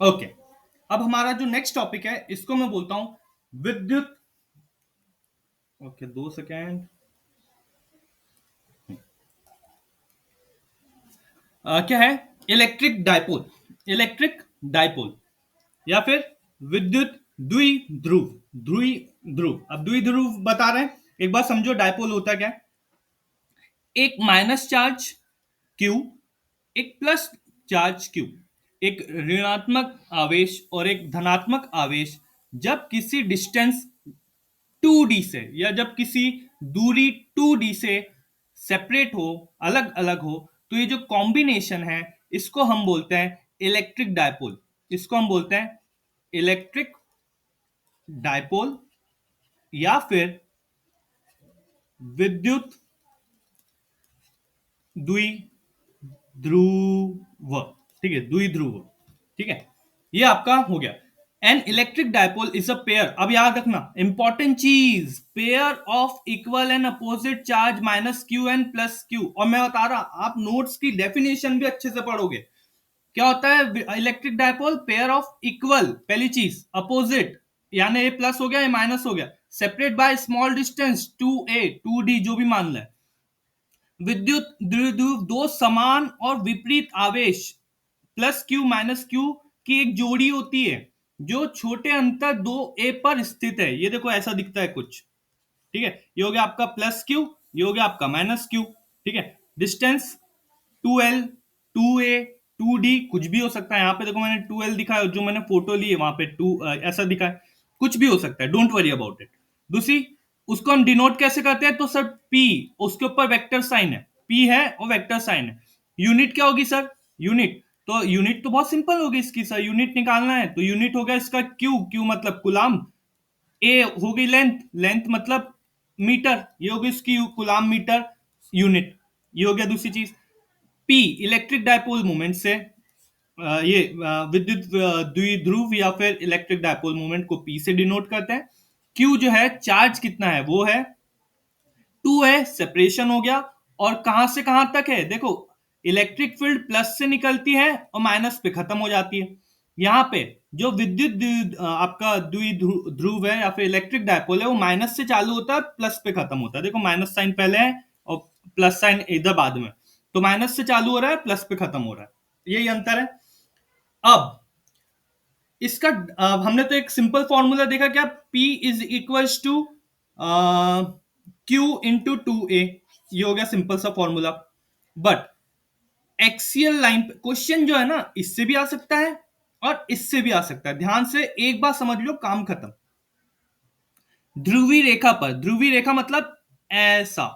Okay. अब हमारा जो नेक्स्ट टॉपिक है इसको मैं बोलता हूं विद्युत। Okay, 2 second. क्या है? Electric dipole. इलेक्ट्रिक डाइपोल या फिर विद्युत द्विध्रुव। ध्रुवी ध्रुव। अब द्विध्रुव बता रहे हैं, एक बार समझो डाइपोल होता क्या है। एक माइनस चार्ज क्यू, एक प्लस चार्ज क्यू, एक ऋणात्मक आवेश और एक धनात्मक आवेश जब किसी डिस्टेंस 2D से या जब किसी दूरी 2D से सेपरेट हो, अलग अलग हो, तो ये जो कॉम्बिनेशन है इसको हम बोलते हैं इलेक्ट्रिक डायपोल। इसको हम बोलते हैं इलेक्ट्रिक डायपोल या फिर विद्युत द्विध्रुव। ठीक है, द्विध्रुव। ठीक है, ये आपका हो गया। An electric dipole is a pair. अब याद रखना इंपॉर्टेंट चीज, pair of equal and opposite charge minus q and plus q. और मैं बता रहा, आप नोट्स की डेफिनेशन भी अच्छे से पढ़ोगे। क्या होता है electric dipole? Pair of equal, पहली चीज, अपोजिट यानी ए प्लस हो गया, ए माइनस हो गया, separate by small distance 2a 2d जो भी मान लें। विद्युत द्विध्रुव दो समान और विपरीत आवेश प्लस क्यू माइनस क्यू की एक जोड़ी होती है जो छोटे अंतर 2a पर स्थित है। ये देखो ऐसा दिखता है कुछ। ठीक है, ये हो गया आपका प्लस क्यू, ये हो गया आपका माइनस क्यू। ठीक है, डिस्टेंस 2l 2a 2d कुछ भी हो सकता है। यहां पे देखो मैंने 2l दिखा है, जो मैंने फोटो ली है वहां पे 2 ऐसा दिखा है। कुछ भी हो सकता है, डोंट वरी अबाउट इट। दूसरी, उसको हम डिनोट कैसे करते हैं? तो सर p, उसके ऊपर वेक्टर साइन है, p है और वेक्टर साइन है। यूनिट क्या होगी सर? यूनिट तो यूनिट तो बहुत सिंपल होगी इसकी सर, यूनिट निकालना है तो यूनिट होगा इसका क्यू। क्यू मतलब कुलाम। ए हो गई लेंथ, लेंथ मतलब मीटर, ये होगी इसकी कुलाम मीटर यूनिट। ये हो गया दूसरी चीज। पी इलेक्ट्रिक डायपोल मोमेंट से ये विद्युत द्विध्रुव या फिर इलेक्ट्रिक डायपोल मोमेंट को पी से डिनोट करते हैं। क्यू जो है चार्ज कितना है वो है 2 है, सेपरेशन हो गया। और कहां से कहां तक है देखो, इलेक्ट्रिक फील्ड प्लस से निकलती है और माइनस पे खत्म हो जाती है। यहां पे जो विद्युत आपका द्विध्रुव है या फिर इलेक्ट्रिक डायपोल है वो माइनस से चालू होता है, प्लस पे खत्म होता है। देखो माइनस साइन पहले है और प्लस साइन इधर बाद में, तो माइनस से चालू हो रहा है, प्लस पे खत्म हो रहा है, यही अंतर है। अब इसका हमने तो एक सिंपल फॉर्मूला देखा, क्या? P is equals to q into 2a। ये हो गया सिंपल सा फॉर्मूला। बट एक्सियल लाइन पे क्वेश्चन जो है ना, इससे भी आ सकता है और इससे भी आ सकता है। ध्यान से एक बार समझ लो, काम खत्म। ध्रुवी रेखा पर, ध्रुवी रेखा मतलब ऐसा।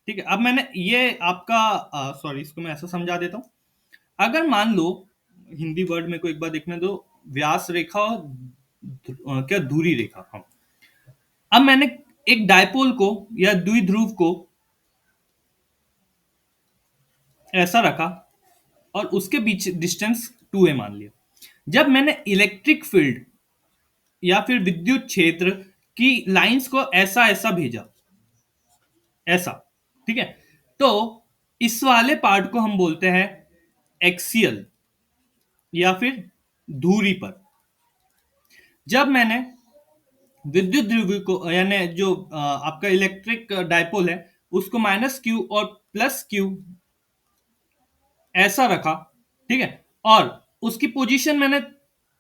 ठीक है, अब मैंने ये आपका सॉरी, इसको मैं ऐसा समझा देता हूं। अगर मान लो, हिंदी वर्ड में को एक बार देखने दो, व्यास रेखा और क्या दूरी रेखा। हाँ, अब मैंने एक डायपोल को या द्विध्रुव को ऐसा रखा और उसके बीच डिस्टेंस 2a मान लिया। जब मैंने इलेक्ट्रिक फील्ड या फिर विद्युत क्षेत्र की लाइंस को ऐसा ऐसा भेजा, ऐसा। ठीक है, तो इस वाले पार्ट को हम बोलते हैं एक्सियल या फिर धुरी पर। जब मैंने विद्युत ध्रुवी को यानी जो आपका इलेक्ट्रिक डायपोल है उसको माइनस क्यू और प्लस क्यू ऐसा रखा, ठीक है, और उसकी पोजीशन मैंने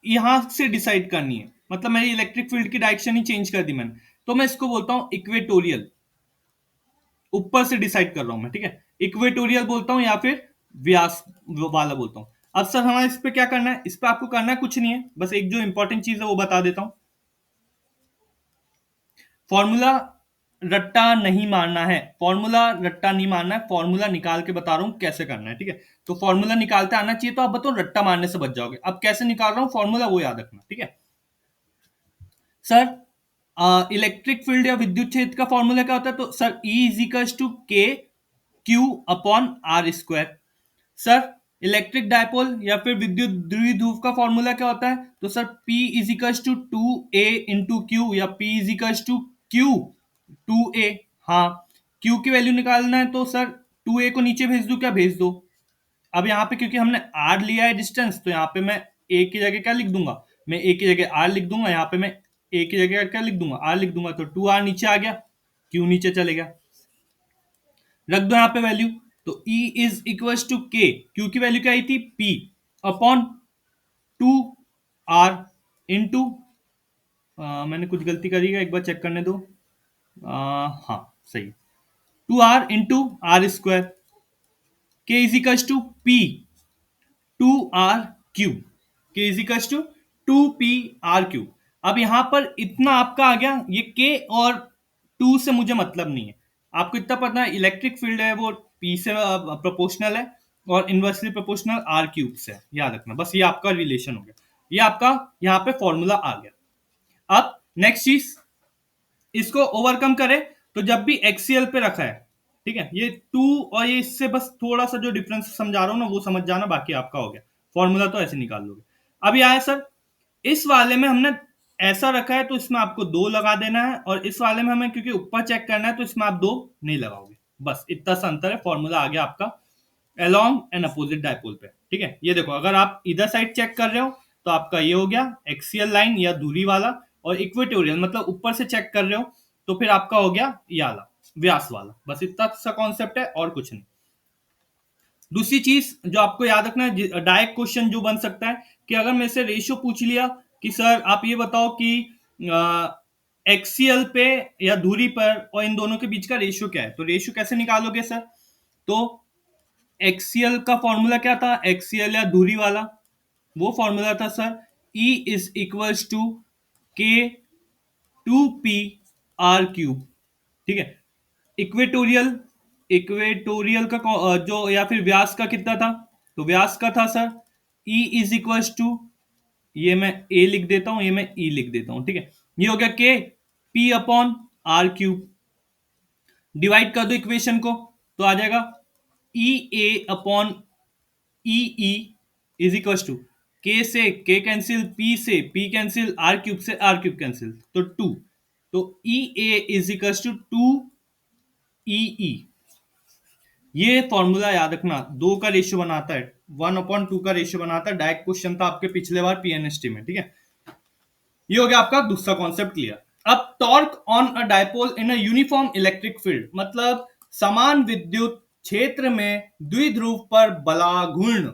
यहां से डिसाइड करनी है, मतलब मेरी इलेक्ट्रिक फील्ड की डायरेक्शन ही चेंज कर दी मैंने, तो मैं इसको बोलता हूं इक्वेटोरियल। ऊपर से डिसाइड कर रहा हूं मैं, ठीक है, इक्वेटोरियल बोलता हूं या फिर व्यास वाला बोलता हूं। अब सर हमारा इस पे क्या करना है? इस पे आपको करना है कुछ नहीं है, बस एक जो इंपॉर्टेंट चीज है वो बता देता हूं। फॉर्मूला रट्टा नहीं मारना है, फॉर्मूला रट्टा नहीं मारना है, फॉर्मूला निकाल के बता रहा हूं कैसे करना है। ठीक है, तो फॉर्मूला निकालते आना चाहिए, तो आप बताओ रट्टा मारने से बच जाओगे। अब कैसे निकाल रहा हूं फॉर्मूला वो याद रखना। ठीक है सर, इलेक्ट्रिक फील्ड या विद्युत क्षेत्र का फॉर्मूला क्या होता है? तो sir E is equal to K Q upon are square. Sir electric dipole या फिर विद्युत द्विध्रुव का फॉर्मूला क्या होता है? तो sir P is equal to 2a into q या P is equal to q 2a। हाँ, Q की वैल्यू निकालना है तो सर 2a को नीचे भेज दो, क्या भेज दो। अब यहाँ पे क्योंकि हमने r लिया है डिस्टेंस, तो यहाँ पे मैं ए की जगह क्या लिख दूंगा, मैं ए की जगह आर लिख दूंगा, यहाँ पे मैं ए की जगह क्या लिख दूंगा, आर लिख दूंगा, तो 2r नीचे आ गया, क्यू नीचे चले गया, रख दो यहाँ पे वैल्यू। तो E is equal to K, Q की वैल्यू क्या आई थी P अपॉन 2r इंटू, मैंने कुछ गलती करी है एक बार चेक करने दो, हाँ सही, 2r into are square, K is equal to P 2r Q, K is equal to 2p r Q. अब यहां पर इतना आपका आ गया, ये k और 2 से मुझे मतलब नहीं है, आपको इतना पता है इलेक्ट्रिक फील्ड है वो p से प्रोपोर्शनल है और इनवर्सली प्रोपोर्शनल r क्यूब से है, याद रखना बस, ये आपका रिलेशन हो गया, ये आपका यहाँ पे फॉर्मूला आ गया। अब नेक्स्ट चीज, इसको ओवरकम करे तो जब भी एक्सीएल पे रखा है, ठीक है, ये 2 और ये इससे बस थोड़ा सा जो डिफरेंस समझा रहा हूं ना वो समझ जाना, बाकी आपका हो गया, फॉर्मूला तो ऐसे निकाल लोगे। अब ये आया सर, इस वाले में हमने ऐसा रखा है तो इसमें आपको 2 लगा देना है, और इस वाले में हमें क्योंकि ऊपर चेक करना है तो इसमें आप 2 नहीं लगाओगे, बस इतना सा अंतर है, फॉर्मूला आ गया आपका अलोंग एन अपोजिट डायपोल पे। ठीक है, ये देखो अगर आप इधर साइड चेक कर रहे हो तो आपका ये हो गया एक्सियल लाइन या दूरी वाला, और इक्वेटोरियल मतलब ऊपर से चेक कर रहे हो तो फिर आपका हो गया ये वाला व्यास वाला, बस इतना सा कॉन्सेप्ट है और कुछ नहीं। दूसरी चीज जो आपको याद रखना है, डायरेक्ट क्वेश्चन जो बन सकता है कि अगर मेरे से रेशियो पूछ लिया कि सर आप ये बताओ कि एक्सियल पे या दूरी पर और इन दोनों के बीच का रेशियो क्या है, तो रेशियो कैसे निकालोगे सर, तो एक्सियल का फॉर्मूला क्या था, एक्सियल या दूरी वाला, वो फॉर्मूला था sir E is equals to k 2p r cube. ठीक है, इक्वेटोरियल, इक्वेटोरियल का जो या फिर व्यास का कितना था, तो व्यास का था sir E is equals to, ये मैं A लिख देता हूं, ये मैं E लिख देता हूं, ठीक है, ये हो गया K P upon r cube, divide कर दो इक्वेशन को तो आ जाएगा E A upon E E is equal to K से के कैंसिल, पी से पी कैंसिल, आर क्यूब से आर क्यूब कैंसिल, तो 2, तो E A is equal to 2 E. ये फॉर्मूला याद रखना, 2 का रेशियो बनाता है, 1/2 का रेशियो बनाता है, डायरेक्ट क्वेश्चन था आपके पिछले बार पीएनएसटी में। ठीक है, ये हो गया आपका दूसरा कॉन्सेप्ट क्लियर। अब torque on a dipole in a uniform electric field, मतलब समान विद्युत क्षेत्र में द्विध्रुव पर बलाघूर्ण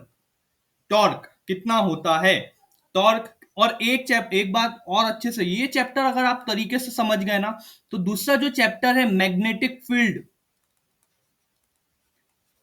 टॉर्क कितना होता है, टॉर्क। और एक बात और अच्छे से, ये चैप्टर अगर आप तरीके से समझ गए ना तो दूसरा जो चैप्टर है मैग्नेटिक फील्ड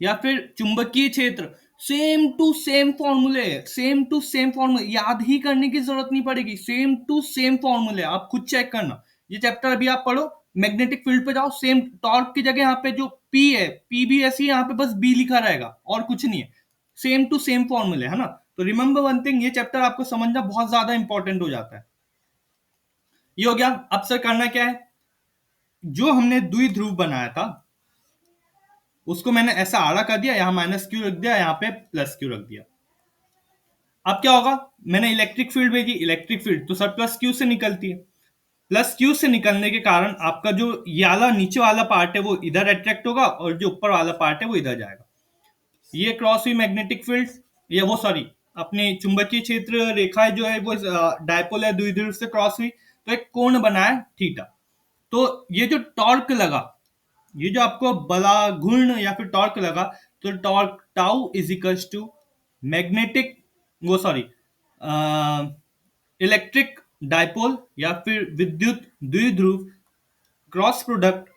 या फिर चुंबकीय क्षेत्र, सेम टू सेम फॉर्मूले, सेम टू सेम फॉर्मूले, याद ही करने की जरूरत नहीं पड़ेगी, सेम टू सेम फॉर्मूले, आप खुद चेक करना। ये चैप्टर अभी आप पढ़ो, मैग्नेटिक फील्ड पे जाओ, सेम टॉर्क की जगह यहाँ पे जो पी है, पी भी ऐसी यहाँ पे बस बी लिखा रहेगा और कुछ नहीं है, सेम टू सेम फॉर्मूले है ना। तो रिमेंबर वन थिंग, ये चैप्टर आपको समझना बहुत ज्यादा इंपॉर्टेंट हो जाता है। ये हो गया। अब सर करना क्या है, जो हमने द्विध्रुव बनाया था उसको मैंने ऐसा आड़ा कर दिया, यहां माइनस क्यू रख दिया, यहां पे प्लस क्यू रख दिया। अब क्या होगा, मैंने इलेक्ट्रिक फील्ड भेजी, इलेक्ट्रिक फील्ड तो सर प्लस क्यू से निकलती है, प्लस क्यू से निकलने के कारण आपका जो ये वाला नीचे वाला पार्ट है वो इधर अट्रैक्ट होगा और जो ऊपर वाला पार्ट है वो इधर जाएगा। ये क्रॉस हुई मैग्नेटिक फील्ड, ये वो सॉरी अपने चुंबकीय क्षेत्र रेखा जो है वो डायपोल है द्विध्रुव से क्रॉस हुई, तो एक कोण बनाया थीटा। तो ये जो टॉर्क लगा, ये जो आपको बलाघूर्ण या फिर टॉर्क लगा, तो torque tau is equals to magnetic, वो सॉरी इलेक्ट्रिक डायपोल या फिर विद्युत द्विध्रुव क्रॉस प्रोडक्ट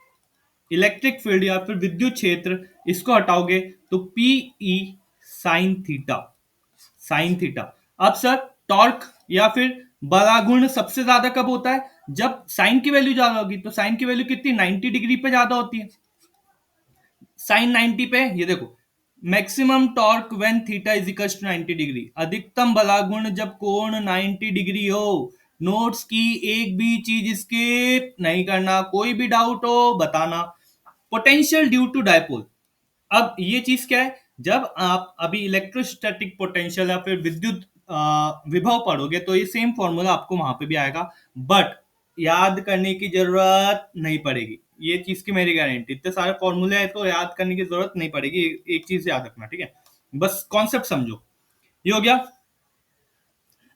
इलेक्ट्रिक फील्ड या फिर विद्युत क्षेत्र, इसको हटाओगे तो P E sine theta, sine theta. अब सर टॉर्क या फिर बलाघूर्ण सबसे ज्यादा कब होता है, जब साइन की वैल्यू ज्यादा होगी, तो साइन की वैल्यू कितनी 90 डिग्री पे ज्यादा होती है, साइन 90 पे, ये देखो maximum torque when theta is equal to 90 degree, अधिकतम बलागुण जब कोण 90 डिग्री हो। नोट्स की एक भी चीज स्किप नहीं करना, कोई भी डाउट हो बताना। पोटेंशियल ड्यू टू डायपोल, अब ये चीज क्या है, जब आप अभी इलेक्ट्रोस्टैटिक पोटेंशियल या फिर विद्युत विभव पढ़ोगे तो ये सेम फॉर्मूला आपको वहां पे भी आएगा, बट याद करने की जरूरत नहीं पड़ेगी, ये चीज की मेरी गारंटी, इतने सारे फॉर्मूले हैं तो याद करने की जरूरत नहीं पड़ेगी, एक चीज याद रखना, ठीक है, बस कॉन्सेप्ट समझो। ये हो गया।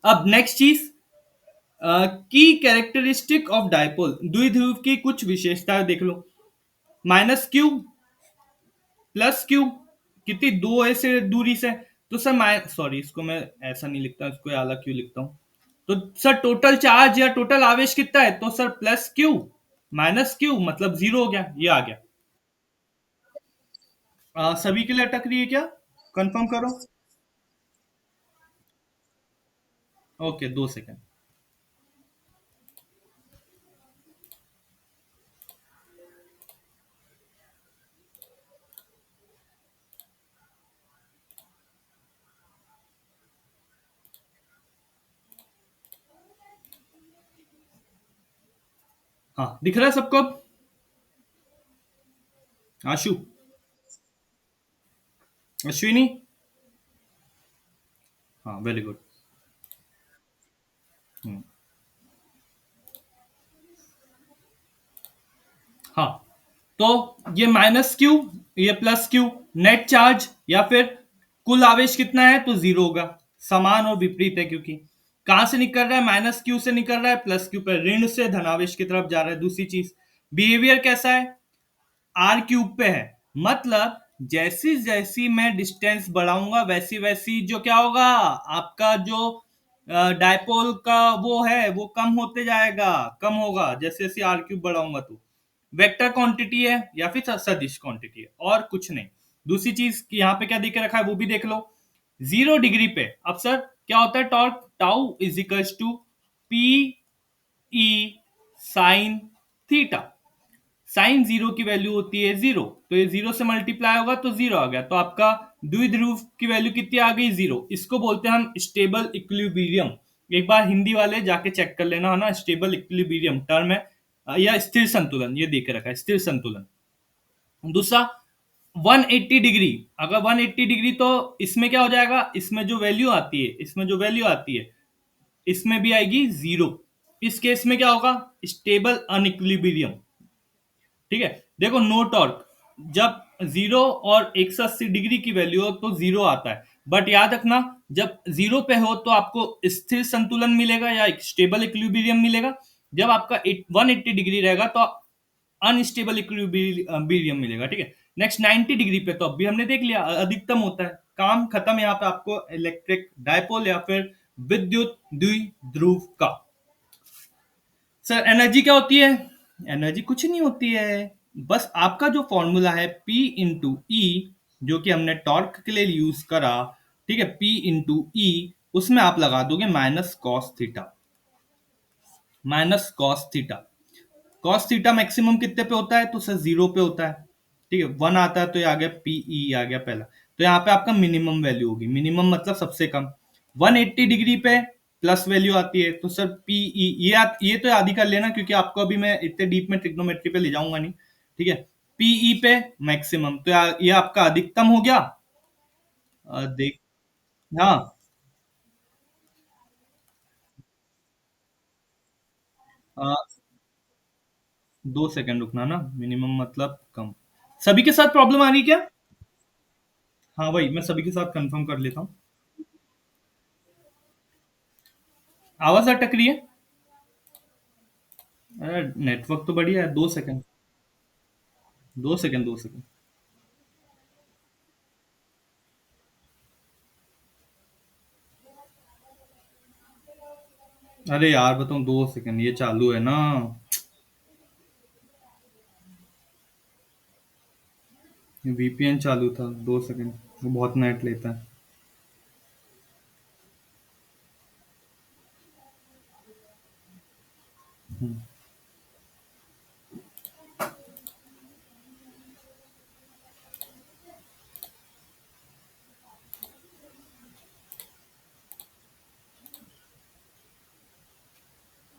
अब नेक्स्ट चीज, की कैरेक्टरिस्टिक ऑफ डायपोल, द्विध्रुव की कुछ विशेषताएं देख लो। माइनस क्यू, प्लस क्यू, कितनी, दो ऐसे दूरी से। तो सर सॉरी, इसको मैं ऐसा नहीं लिखता, इसको अलग क्यू लिखता हूं। तो सर टोटल चार्ज या टोटल आवेश कितना है, तो sir plus Q minus Q मतलब जीरो हो गया, ये आ गया। सभी के लिए अटक रही है क्या? कंफर्म करो। Okay, 2 second. हाँ, दिख रहा है सबको अब? आशु, अश्विनी। हाँ, वेरी गुड। हम्म, हाँ, तो ये माइनस क्यू, ये प्लस क्यू, नेट चार्ज या फिर कुल आवेश कितना है, तो जीरो होगा। समान और विपरीत है, क्योंकि कहां से निकल रहा है, माइनस क्यू से निकल रहा है, प्लस क्यू पर ऋण से धनावेश की तरफ जा रहा है। दूसरी चीज, बिहेवियर कैसा है, आर क्यूब पे है। मतलब जैसी जैसी मैं डिस्टेंस बढ़ाऊंगा, वैसी वैसी जो क्या होगा, आपका जो डायपोल का वो है, वो कम होते जाएगा, कम होगा जैसे जैसे आर क्यूब बढ़ाऊंगा। तो वेक्टर क्वांटिटी है या फिर सदिश क्वांटिटी है, और कुछ नहीं। दूसरी चीज यहाँ पे क्या देख के रखा है वो भी देख लो। 0 डिग्री पे अब सर क्या होता है, torque tau is equals to p E sine theta. Sine zero की वैल्यू होती है जीरो, तो ये जीरो से मल्टीप्लाई होगा तो जीरो आ गया। तो आपका द्विध्रुव की वैल्यू कितनी आ गई, जीरो। इसको बोलते हैं हम स्टेबल इक्विलिब्रियम। एक बार हिंदी वाले जाके चेक कर लेना, है ना, स्टेबल इक्विलिब्रियम टर्म है, या स्थिर संतुलन, ये देख रखा है, स्थिर संतुलन। दूसरा, 180 डिग्री। अगर 180 डिग्री, तो इसमें क्या हो जाएगा, इसमें जो वैल्यू आती है, इसमें जो वैल्यू आती है, इसमें भी आएगी जीरो। इस केस में क्या होगा, स्टेबल अनइक्विलिब्रियम। ठीक है, देखो नो टॉर्क, जब जीरो और 180 डिग्री की वैल्यू हो तो जीरो आता है। बट याद रखना, जब जीरो पे हो तो आपको स्थिर संतुलन मिलेगा या एक स्टेबल इक्विलिब्रियम मिलेगा। जब आपका 180 डिग्री रहेगा तो अनस्टेबल इक्विलिब्रियम मिलेगा। ठीक है, नेक्स्ट 90 डिग्री पे तो अभी हमने देख लिया, अधिकतम होता है। काम खत्म, यहाँ पे आपको इलेक्ट्रिक डायपोल या फिर विद्युत द्विध्रुव का। सर एनर्जी क्या होती है? एनर्जी कुछ नहीं होती है, बस आपका जो फॉर्मूला है P इंटू ई, जो कि हमने टॉर्क के लिए यूज करा। ठीक है, P इंटू ई, उसमें आप लगा दोगे minus cos theta. Minus cos theta, cos theta maximum कितने पे होता है, तो सर जीरो पे होता है। ठीक है, 1 आता है तो ये आ गया पीई, आ गया पहला। तो यहाँ पे आपका मिनिमम वैल्यू होगी, मिनिमम मतलब सबसे कम। 180 डिग्री पे प्लस वैल्यू आती है, तो सर पीई, ये तो आदि कर लेना, क्योंकि आपको अभी मैं इतने डीप में ट्रिग्नोमेट्री पे ले जाऊंगा नहीं। ठीक है, पीई पे मैक्सिमम, तो ये आपका अधिकतम हो गया। देख, हाँ, 2 सेकंड रुकना ना, मिनिमम मतलब कम। सभी के साथ प्रॉब्लम आ रही है क्या? हाँ भाई, मैं सभी के साथ कंफर्म कर लेता हूँ। आवाज अटक रही है? अरे नेटवर्क तो बढ़िया है। 2 सेकंड, 2 सेकंड, 2 सेकंड। अरे यार बताऊँ, 2 सेकंड, ये चालू है ना। वीपीएन चालू था, 2 सेकंड, वो बहुत नेट लेता है।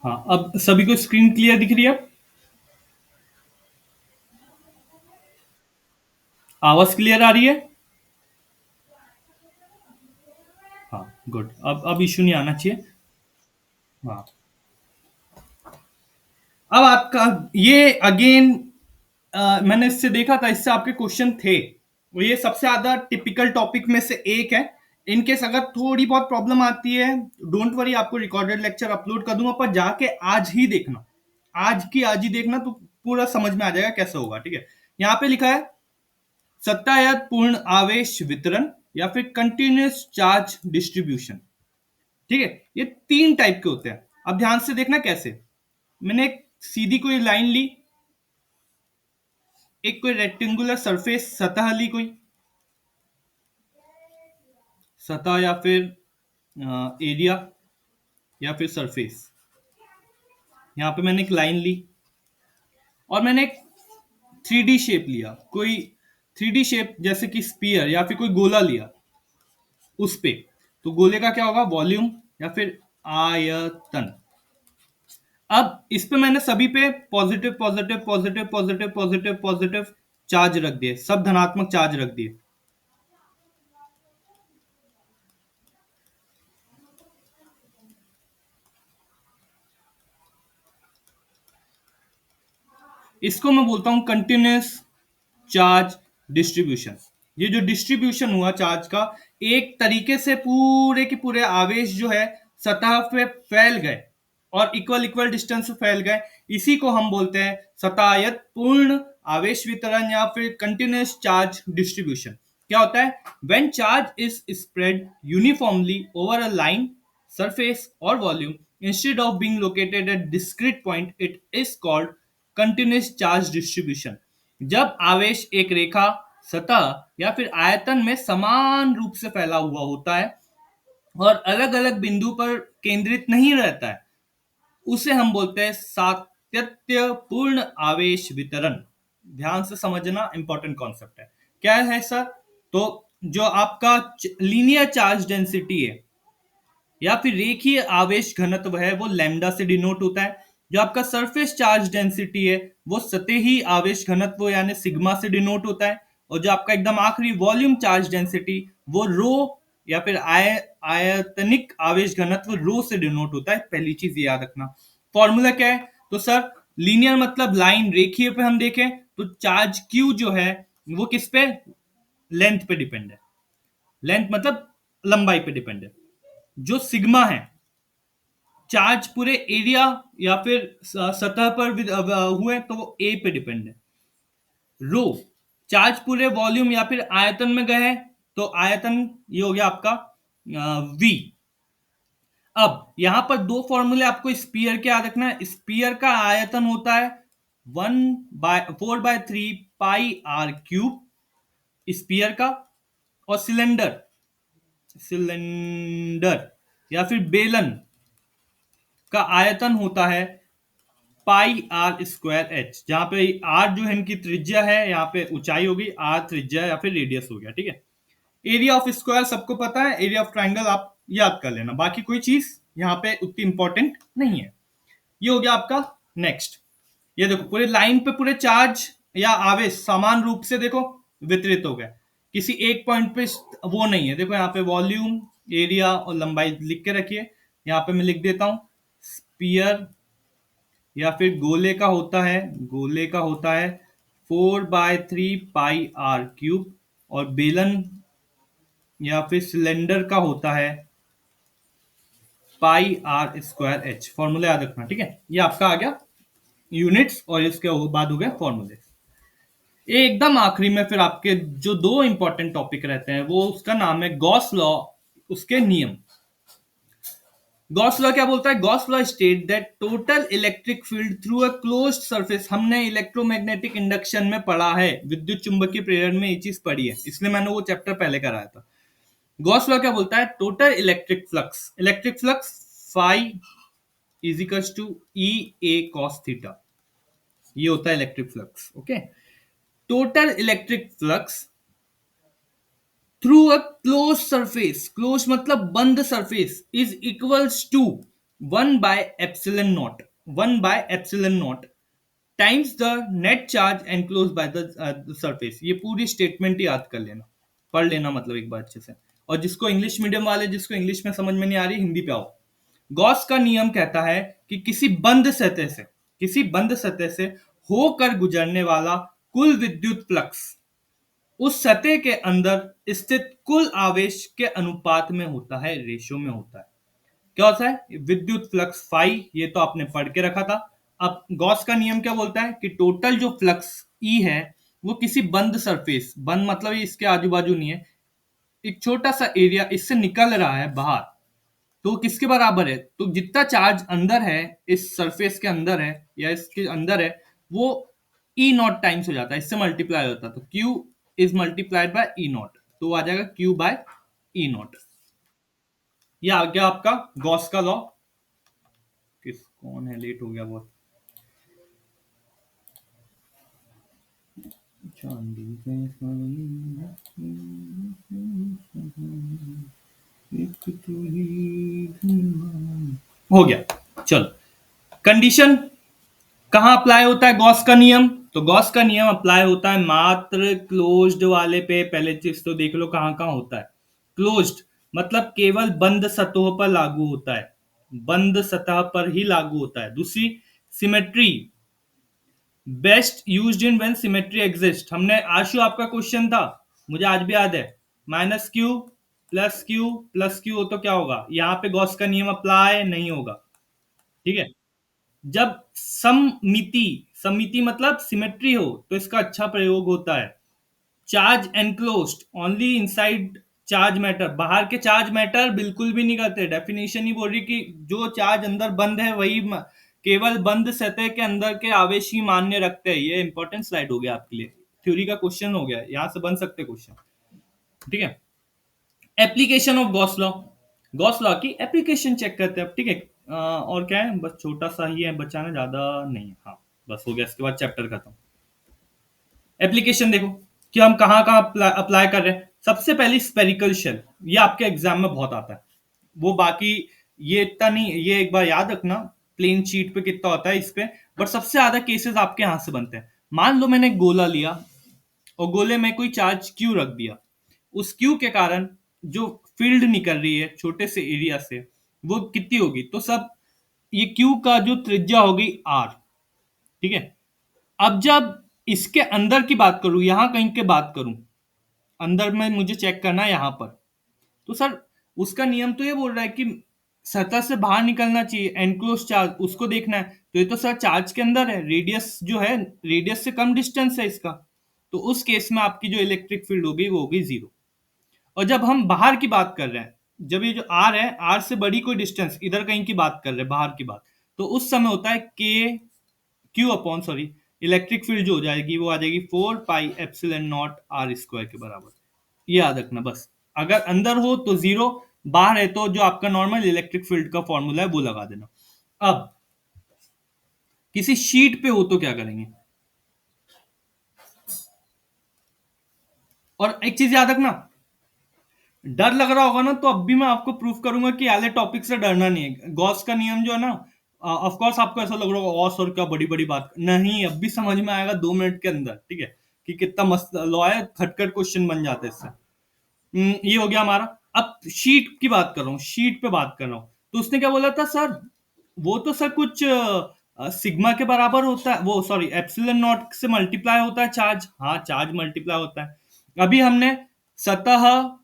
हाँ, अब सभी को स्क्रीन क्लियर दिख रही है अब? आवाज क्लियर आ रही है? हाँ, गुड। अब इशू नहीं आना चाहिए। हाँ, अब आपका ये अगेन, मैंने इससे देखा था, इससे आपके क्वेश्चन थे। वो ये सबसे ज्यादा टिपिकल टॉपिक में से एक है। इनकेस अगर थोड़ी बहुत प्रॉब्लम आती है, डोंट वरी, आपको रिकॉर्डेड लेक्चर अपलोड कर दूंगा, पर जाके आज ही देखना, आज की आज ही देखना, तो पूरा समझ में आ जाएगा कैसे होगा। ठीक है, यहाँ पे लिखा है सत्तायत पूर्ण आवेश वितरण या फिर कंटिन्यूस चार्ज डिस्ट्रीब्यूशन। ठीक है, ये तीन टाइप के होते हैं। अब ध्यान से देखना कैसे। मैंने एक सीधी कोई लाइन ली, एक कोई रेक्टेंगुलर सरफेस सतह ली, कोई सतह या फिर एरिया या फिर सरफेस, यहां पे मैंने एक लाइन ली, और मैंने एक थ्री डी शेप लिया, कोई थ्री डी शेप जैसे कि स्पीयर या फिर कोई गोला लिया उस पे, तो गोले का क्या होगा, वॉल्यूम या फिर आयतन। अब इस पे मैंने सभी पे positive positive positive positive positive positive charge रख दिए, सब धनात्मक चार्ज रख दिए। इसको मैं बोलता हूं कंटिन्यूस चार्ज डिस्ट्रीब्यूशन। ये जो डिस्ट्रीब्यूशन हुआ चार्ज का, एक तरीके से पूरे के पूरे आवेश जो है सतह पे फैल गए और इक्वल इक्वल डिस्टेंस पे फैल गए, इसी को हम बोलते हैं सतायत पूर्ण आवेश वितरण या फिर कंटिन्यूस चार्ज डिस्ट्रीब्यूशन। क्या होता है, when charge is spread uniformly over a line surface or volume instead of being located at discrete point, it is called continuous charge distribution। जब आवेश एक रेखा, सतह या फिर आयतन में समान रूप से फैला हुआ होता है और अलग अलग बिंदु पर केंद्रित नहीं रहता है, उसे हम बोलते हैं सातत्य पूर्ण आवेश वितरण। ध्यान से समझना, इंपॉर्टेंट कॉन्सेप्ट है। क्या है सर, तो जो आपका लीनियर चार्ज डेंसिटी है या फिर रेखीय आवेश घनत्व है, वो लैम्डा से डिनोट होता है। जो आपका सरफेस चार्ज डेंसिटी है, वो सतही आवेश घनत्व यानी सिग्मा से डिनोट होता है। और जो आपका एकदम आखिरी वॉल्यूम चार्ज डेंसिटी, वो रो या फिर आयतनिक आवेश घनत्व रो से डिनोट होता है। पहली चीज ये याद रखना। फॉर्मूला क्या है, तो सर लीनियर मतलब लाइन, रेखीय पे हम देखें तो चार्ज क्यू जो है वो किस पे, लेंथ पे डिपेंड है। लेंथ मतलब लंबाई पे डिपेंड है। जो सिग्मा है, चार्ज पूरे एरिया या फिर सतह पर हुए तो वो ए पे डिपेंड है। रो, चार्ज पूरे वॉल्यूम या फिर आयतन में गए हैं तो आयतन, ये हो गया आपका वी। अब यहां पर दो फॉर्मूले आपको स्पीयर के याद रखना है। स्पीयर का आयतन होता है 1/4/3 पाई आर क्यूब स्पीयर का, और सिलेंडर सिलेंडर या फिर बेलन का आयतन होता है पाई आर स्क्वायर एच, जहां पे आर जो है इनकी त्रिज्या है, यहाँ पे ऊंचाई होगी, आर त्रिज्या या फिर रेडियस हो गया। ठीक है, एरिया ऑफ स्क्वायर सबको पता है, एरिया ऑफ ट्राइंगल आप याद कर लेना, बाकी कोई चीज यहाँ पे उतनी इंपॉर्टेंट नहीं है। ये हो गया आपका। नेक्स्ट, ये देखो पूरे लाइन पे पूरे चार्ज या आवेश समान रूप से देखो वितरित हो गए, किसी एक पॉइंट पे वो नहीं है। देखो यहाँ पे वॉल्यूम, एरिया और लंबाई लिख के रखिए। यहाँ पे मैं लिख देता हूं, स्पीयर या फिर गोले का होता है 4/3 पाई आर क्यूब, और बेलन या फिर सिलेंडर का होता है पाई आर स्क्वायर एच। फॉर्मूला याद रखना। ठीक है, ये आपका आ गया यूनिट्स, और इसके बाद हो गया फॉर्मूले। ये एकदम आखिरी में फिर आपके जो दो इंपॉर्टेंट टॉपिक रहते हैं, वो उसका नाम है गॉस लॉ, उसके नियम। गॉस लॉ क्या बोलता है, Gauss law state that total electric field through a closed surface. हमने इलेक्ट्रोमैग्नेटिक इंडक्शन में पढ़ा है, विद्युत चुंबकीय प्रेरण में ये चीज पढ़ी है, इसलिए मैंने वो चैप्टर पहले कराया था। गॉस लॉ क्या बोलता है, total electric flux phi is equals to E A cos theta, ये होता है electric flux. Okay, total electric flux through a close surface, close मतलब बंद surface, is equals to 1/ε0 times the net charge enclose by the surface. ये पूरी statement याद कर लेना, पढ़ लेना मतलब एक बार अच्छे से। और जिसको इंग्लिश मीडियम वाले, जिसको इंग्लिश में समझ में नहीं आ रही, हिंदी पे आओ। गॉस का नियम कहता है कि किसी बंद सतह से होकर गुजरने वाला कुल विद्युत फ्लक्स उस सतह के अंदर स्थित कुल आवेश के अनुपात में होता है, रेशो में होता है। क्या होता है? विद्युत फ्लक्स फाई, ये तो आपने पढ़ के रखा था। अब गॉस का नियम क्या बोलता है कि टोटल जो फ्लक्स ई है वो किसी बंद सरफेस, बंद मतलब ये इसके आजू बाजू नहीं है, एक छोटा सा एरिया इससे निकल रहा है बाहर, तो वो किसके बराबर है? तो जितना चार्ज अंदर है, इस सरफेस के अंदर है या इसके अंदर है, वो ई नॉट टाइम्स हो जाता है, इससे मल्टीप्लाई होता है, तो Q is multiplied by E not, तो वो आ जाएगा क्यू बाय ई नॉट। ये आ गया आपका गॉस का लॉ। कौन है, लेट हो गया बहुत। चांदी के सोने एक तू ही धुआं। हो गया, चलो। कंडीशन कहाँ अप्लाई होता है गॉस का नियम? तो गॉस का नियम अप्लाई होता है मात्र क्लोज्ड वाले पे। पहले चीज तो देख लो कहाँ कहाँ होता है। क्लोज्ड मतलब केवल बंद सतहों पर लागू होता है, बंद सतह पर ही लागू होता है। दूसरी, symmetry, best used in when symmetry exist. हमने आशु, आपका क्वेश्चन था, मुझे आज भी याद है, minus Q plus Q plus Q हो तो क्या होगा? यहाँ पे गॉस का नियम अप्लाई नहीं होगा। ठीक है। जब सममिति, सममिति मतलब सिमेट्री हो तो इसका अच्छा प्रयोग होता है। Charge enclosed only inside charge matter, बाहर के चार्ज मैटर बिल्कुल भी नहीं करते। डेफिनेशन ही बोल रही कि जो चार्ज अंदर बंद है वही केवल बंद सतह के अंदर के आवेश ही मान्य रखते हैं। ये इंपॉर्टेंट स्लाइड हो गया आपके लिए, थ्योरी का क्वेश्चन हो गया, यहां से बन सकते क्वेश्चन। ठीक है। Application of Gauss law, Gauss law की एप्लीकेशन चेक करते हैं अब। ठीक है। और क्या है, बस छोटा सा ही है बचाना, ज्यादा नहीं है। हाँ, बस हो गया, इसके बाद चैप्टर खत्म। एप्लीकेशन देखो कि हम कहाँ कहाँ अप्लाई कर रहे हैं। सबसे पहली स्पेरिकल शेल, ये आपके एग्जाम में बहुत आता है। वो बाकी ये इतना नहीं, ये एक बार याद रखना प्लेन शीट पे कितना होता है इस पे, बट सबसे ज्यादा केसेस आपके यहां से बनते हैं। मान लो मैंने एक गोला लिया और गोले में कोई चार्ज क्यू रख दिया, उस क्यू के कारण जो फील्ड निकल रही है छोटे से एरिया से वो कितनी होगी? तो सब ये क्यू का जो त्रिज्या होगी आर। ठीक है। अब जब इसके अंदर की बात करूं, यहां कहीं की बात करूं, अंदर में मुझे चेक करना है यहां पर, तो सर उसका नियम तो ये बोल रहा है कि सतह से बाहर निकलना चाहिए, एनक्लोज चार्ज उसको देखना है। तो ये तो सर चार्ज के अंदर है, रेडियस जो है, रेडियस से कम डिस्टेंस है इसका, तो उस केस में आपकी जो इलेक्ट्रिक फील्ड होगी वो होगी जीरो। और जब हम बाहर की बात कर रहे हैं, जब ये जो आर है, आर से बड़ी कोई डिस्टेंस इधर कहीं की बात कर रहे हैं, बाहर की बात, तो उस समय होता है k Q upon sorry, electric field जो हो जाएगी वो आ जाएगी 4 pi epsilon naught r square के बराबर। ये याद रखना बस। अगर अंदर हो तो जीरो, बाहर है तो जो आपका नॉर्मल इलेक्ट्रिक फील्ड का फॉर्मूला है वो लगा देना। अब किसी शीट पे हो तो क्या करेंगे? और एक चीज याद रखना, डर लग रहा होगा ना, तो अब भी मैं आपको प्रूफ करूंगा कि आले टॉपिक से डरना नहीं है। गॉस का नियम जो है ना, ऑफ कोर्स आपको ऐसा लग रहा होगा ऑस और क्या बड़ी बड़ी बात, नहीं, अब भी समझ में आएगा 2 मिनट के अंदर। ठीक है, कि कितना मस्त लॉ है, खटखट क्वेश्चन बन जाते हैं इससे। ये हो गया हमारा। अब शीट की बात कर रहा हूँ, शीट पे बात कर रहा हूँ, तो उसने क्या बोला था सर? वो तो सर कुछ सिग्मा के बराबर होता है, वो सॉरी एप्सिलॉन नॉट से मल्टीप्लाई होता है चार्ज। हाँ, चार्ज मल्टीप्लाई होता है। अभी हमने सतह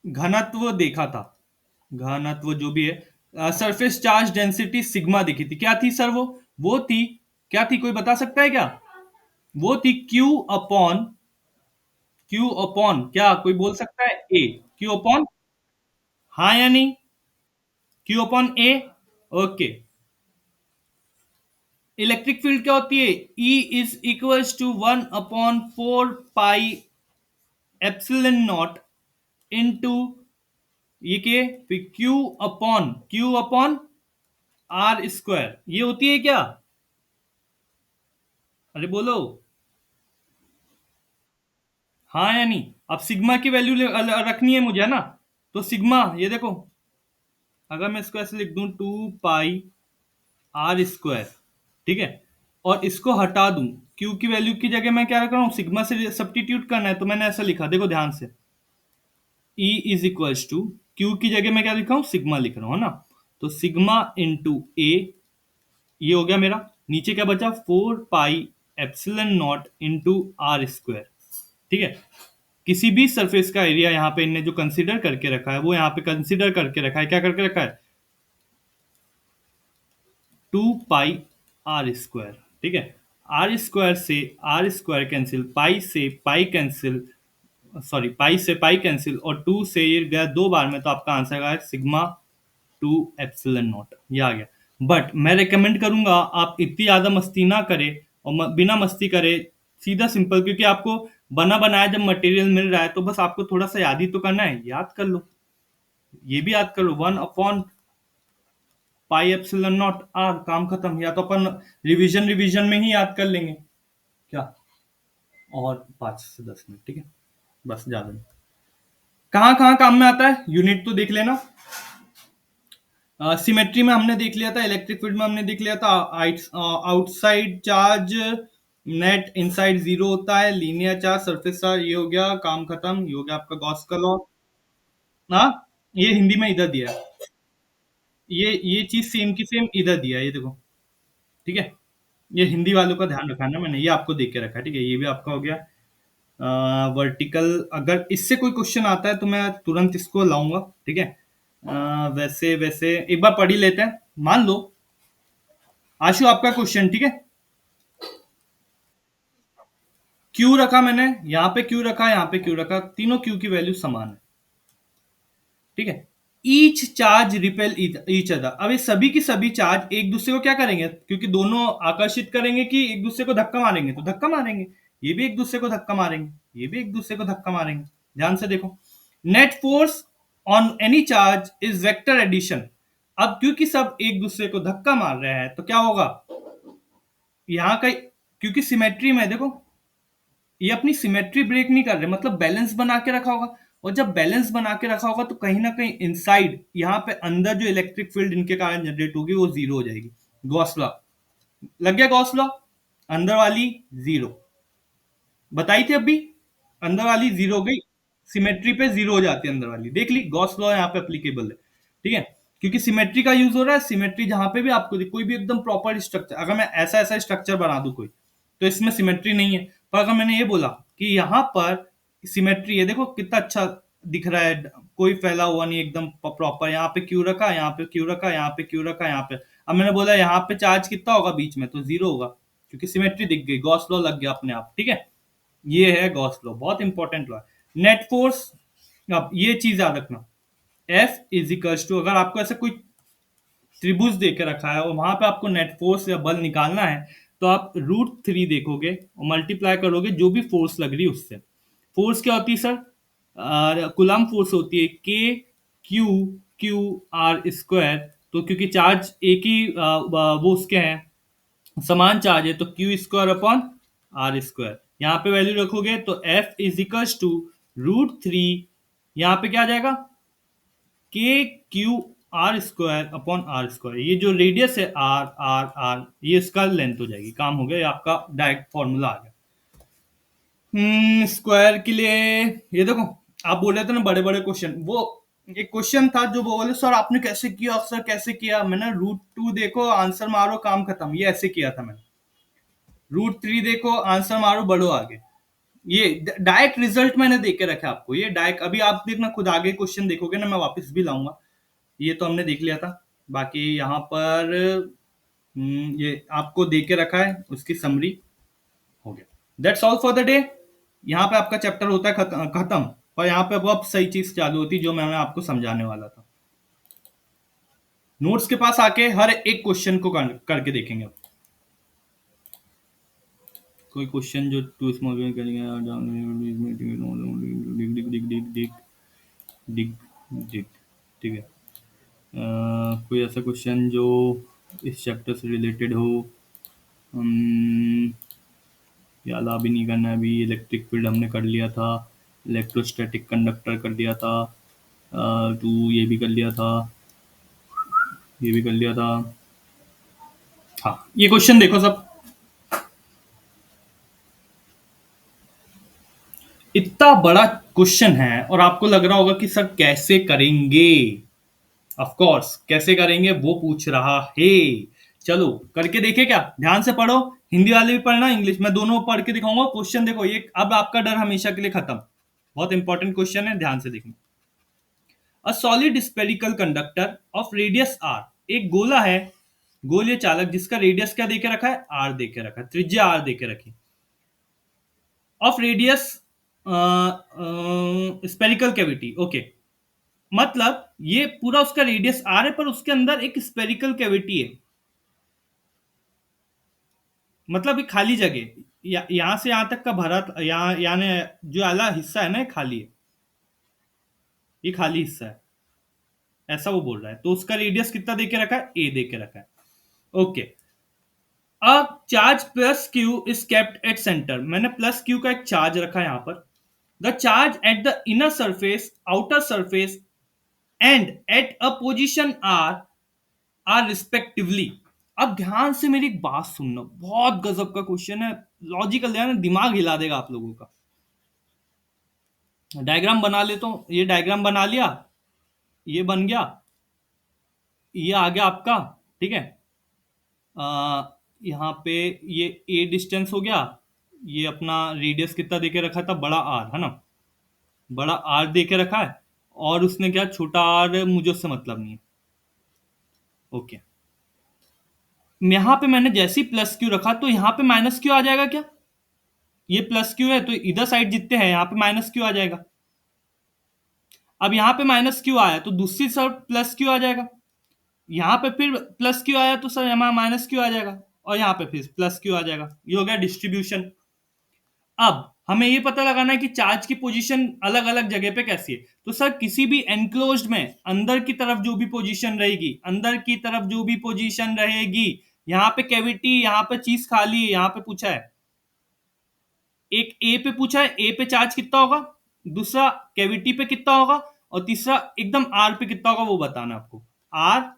घनत्व देखा था, घनत्व जो भी है, सरफेस चार्ज डेंसिटी सिग्मा देखी थी, क्या थी सर? वो थी, क्या थी, कोई बता सकता है क्या? वो थी क्यू अपॉन क्या, कोई बोल सकता है? ए, क्यू अपॉन, हाँ या नहीं? क्यू अपॉन ए। ओके। इलेक्ट्रिक फील्ड क्या होती है? E is equals to 1/4 pi epsilon naught into ये के, फिर क्यू अपॉन आर स्क्वायर, ये होती है क्या? अरे बोलो, हाँ या नहीं? अब सिग्मा की वैल्यू रखनी है मुझे, है ना? तो सिग्मा, ये देखो, अगर मैं इसको ऐसे लिख दूं 2 पाई आर स्क्वायर, ठीक है, और इसको हटा दूं, क्यू की वैल्यू की जगह मैं क्या रख रहा हूं, सिग्मा से सब्स्टिट्यूट करना है, तो मैंने ऐसा लिखा, देखो ध्यान से, E is equals to, q की जगह मैं क्या लिखा हूं, सिग्मा लिख रहा हूं, है ना? तो सिग्मा इंटू ए, ये हो गया मेरा। नीचे क्या बचा? 4 pi epsilon naught into are square. ठीक है, किसी भी सरफेस का एरिया यहाँ पे इनने जो कंसीडर करके रखा है वो यहाँ पे कंसीडर करके रखा है, क्या करके रखा है, 2 पाई आर स्क्वायर। ठीक है, आर स्क्वायर से आर स्क्वायर कैंसिल, पाई से पाई कैंसिल, सॉरी पाई से पाई कैंसिल, और 2 से ये गया 2 बार में, तो आपका आंसर आया सिग्मा 2 एप्सिलॉन नॉट, ये आ गया। बट मैं रिकमेंड करूंगा आप इतनी ज्यादा मस्ती ना करें, और बिना मस्ती करे सीधा सिंपल, क्योंकि आपको बना बनाया जब मटेरियल मिल रहा है तो बस आपको थोड़ा सा याद ही तो करना है, याद कर लो, ये भी याद कर लो, 1/पाई एप्सिलॉन नॉट आर, काम खत्म। या तो अपन रिवीजन रिवीजन में ही याद कर लेंगे क्या, और 5 से 10 मिनट, ठीक है, बस ज्यादा नहीं। कहाँ कहाँ काम में आता है यूनिट तो देख लेना। सिमेट्री में हमने देख लिया था, इलेक्ट्रिक फील्ड में हमने देख लिया था, outside charge net inside zero होता है, लीनियर चार्ज सरफेस चार्ज, ये हो गया, काम खत्म, ये हो गया आपका गॉस का लॉ। हाँ, ये हिंदी में इधर दिया है, ये चीज सेम की सेम इधर दिया है, ये देखो, ठीक है, ये हिंदी वालों का ध्यान रखा है ना मैंने, ये आपको देख के रखा है, ठीक है, ये भी आपका हो गया। वर्टिकल, अगर इससे कोई क्वेश्चन आता है तो मैं तुरंत इसको लाऊंगा, ठीक है। वैसे वैसे एक बार पढ़ ही लेते हैं, मान लो आशु आपका क्वेश्चन, ठीक है, क्यू रखा मैंने, यहाँ पे क्यू रखा, यहाँ पे क्यू रखा, तीनों क्यू की वैल्यू समान है, ठीक है। Each charge repel each other, अब ये सभी की सभी चार्ज एक दूसरे को क्या करेंगे, क्योंकि दोनों आकर्षित करेंगे कि एक दूसरे को धक्का मारेंगे, तो धक्का मारेंगे, ये भी एक दूसरे को धक्का मारेंगे, ये भी एक दूसरे को धक्का मारेंगे। ध्यान से देखो, net force on any charge is vector addition. अब क्योंकि सब एक दूसरे को धक्का मार रहे हैं तो क्या होगा, यहाँ का, क्योंकि सिमेट्री में देखो, ये अपनी सिमेट्री ब्रेक नहीं कर रहे, मतलब बैलेंस बना के रखा होगा, और जब बैलेंस बना के रखा होगा तो कहीं ना कहीं इनसाइड यहाँ पे अंदर जो इलेक्ट्रिक फील्ड इनके कारण जनरेट होगी वो जीरो हो जाएगी। गॉस लॉ लग गया, गॉस लॉ, अंदर वाली जीरो बताई थी अभी, अंदर वाली जीरो हो गई, सिमेट्री पे जीरो हो जाती है अंदर वाली, देख ली, गॉस लॉ यहाँ पे अप्लीकेबल है, ठीक है, क्योंकि सिमेट्री का यूज हो रहा है। सिमेट्री जहां पे भी आपको कोई भी एकदम प्रॉपर स्ट्रक्चर, अगर मैं ऐसा ऐसा स्ट्रक्चर बना दूं कोई, तो इसमें सिमेट्री नहीं है, पर अगर मैंने ये बोला कि यहाँ पर सिमेट्री है, देखो कितना अच्छा दिख रहा है, कोई फैला हुआ नहीं, एकदम प्रॉपर, यहाँ पे क्यू रखा, यहाँ पे क्यू रखा, यहाँ पे क्यू रखा, यहाँ पे, अब मैंने बोला यहाँ पे चार्ज कितना होगा बीच में, तो जीरो होगा, क्योंकि सिमेट्री दिख गई, गॉस लॉ लग गया अपने आप, ठीक है, ये है गॉस लॉ, बहुत इंपॉर्टेंट लॉ है। नेट फोर्स, अब ये चीज याद रखना, एफ इज इक्वल्स टू, अगर आपको ऐसा कोई त्रिभुज दे के रखा है और वहां पे आपको नेट फोर्स या बल निकालना है, तो आप √3 देखोगे और मल्टीप्लाई करोगे जो भी फोर्स लग रही है उससे। फोर्स क्या होती है सर, कुलम फोर्स होती है, k Q Q r square, तो क्योंकि चार्ज एक ही वो उसके हैं, समान चार्ज है, तो q square upon are square, यहाँ पे वैल्यू रखोगे तो एफ इज इक्वल्स टू √3, यहाँ पे क्या आ जाएगा, k q r square upon are square, ये जो रेडियस है आर आर आर, ये इसका लेंथ हो जाएगी, काम हो गया, ये आपका डायरेक्ट फॉर्मूला आ गया। स्क्वायर के लिए, ये देखो, आप बोल रहे थे ना बड़े बड़े क्वेश्चन, वो एक क्वेश्चन था जो बोले सर आपने कैसे किया, सर कैसे किया, मैंने √2 देखो आंसर मारो काम खत्म, ये ऐसे किया था मैंने, √3 देखो आंसर मारो बढ़ो आगे, ये डायरेक्ट रिजल्ट मैंने देख के रखा आपको, ये डायरेक्ट, अभी आप देखना खुद आगे क्वेश्चन देखोगे ना, मैं वापस भी लाऊंगा, ये तो हमने देख लिया था, बाकी यहाँ पर ये आपको दे के रखा है, उसकी समरी हो गया। That's all for the day, यहाँ पे आपका चैप्टर होता है खत्म, और यहाँ पे अब सही चीज चालू होती जो मैं आपको समझाने वाला था। नोट्स के पास आके हर एक क्वेश्चन को करके देखेंगे, अब कोई क्वेश्चन जो टू स्मॉल डिग डिग, ठीक है, कोई ऐसा क्वेश्चन जो इस चैप्टर से रिलेटेड हो, याद भी नहीं करना है अभी, इलेक्ट्रिक फील्ड हमने कर लिया था, इलेक्ट्रोस्टैटिक कंडक्टर कर दिया था, तो ये भी कर लिया था, ये भी कर लिया था। हाँ, ये क्वेश्चन देखो सब, इतना बड़ा क्वेश्चन है और आपको लग रहा होगा कि सर कैसे करेंगे, ऑफ कोर्स कैसे करेंगे वो पूछ रहा है, चलो करके देखे क्या, ध्यान से पढ़ो, हिंदी वाले भी पढ़ना, इंग्लिश मैं दोनों पढ़ के दिखाऊंगा। क्वेश्चन देखो ये, अब आपका डर हमेशा के लिए खत्म। बहुत इंपॉर्टेंट क्वेश्चन है, ध्यान से देखना। A solid spherical conductor of radius r, एक गोला है, गोलीय चालक जिसका रेडियस क्या देके रखा है, आर देके रखा है, त्रिज्या आर देके रखी, of radius spherical cavity. Okay, मतलब ये पूरा उसका रेडियस आर है, पर उसके अंदर एक स्पेरिकल कैविटी है, मतलब एक खाली जगह, यहां से यहां तक का भरा, यहाँ यानी जो आला हिस्सा है ना, ये खाली है, ये खाली हिस्सा है, ऐसा वो बोल रहा है। तो उसका रेडियस कितना देके रखा है, ए देके रखा है। ओके, अब charge plus q is kept at centre, मैंने प्लस क्यू का एक चार्ज रखा है यहां पर। The charge at the inner surface, outer surface and at a position r r respectively. अब ध्यान से मेरी एक बात सुनना, बहुत गजब का क्वेश्चन है, लॉजिकल है ना, दिमाग हिला देगा आप लोगों का। डायग्राम बना लेता हूं, ये डायग्राम बना लिया, ये बन गया, ये आ गया आपका, ठीक है। यहाँ पे ये ए डिस्टेंस हो गया, ये अपना रेडियस कितना देके रखा था, बड़ा आर है ना, बड़ा आर देके रखा है, और उसने क्या, छोटा आर मुझे उससे मतलब नहीं है। ओके, यहाँ पे मैंने जैसे ही प्लस क्यू रखा, तो यहाँ पे माइनस क्यू आ जाएगा क्या, ये प्लस क्यू है तो इधर साइड जितने हैं यहाँ पे माइनस क्यू आ जाएगा। अब यहाँ पे माइनस क्यू आया तो दूसरी साइड प्लस क्यू आ जाएगा, यहाँ पे फिर प्लस क्यू आया तो सर यहाँ माइनस क्यू आ जाएगा, और यहाँ पे फिर प्लस क्यू आ जाएगा। ये हो गया डिस्ट्रीब्यूशन। अब हमें ये पता लगाना है कि चार्ज की पोजीशन अलग अलग जगह पे कैसी है। तो सर किसी भी एनक्लोज्ड में अंदर की तरफ जो भी पोजीशन रहेगी, अंदर की तरफ जो भी पोजीशन रहेगी, यहाँ पे कैविटी, यहाँ पे चीज खाली है, यहाँ पे पूछा है, एक ए पे पूछा है, ए पे चार्ज कितना होगा, दूसरा कैविटी पे कितना होगा, और तीसरा एकदम आर पे कितना होगा, वो बताना आपको। आर,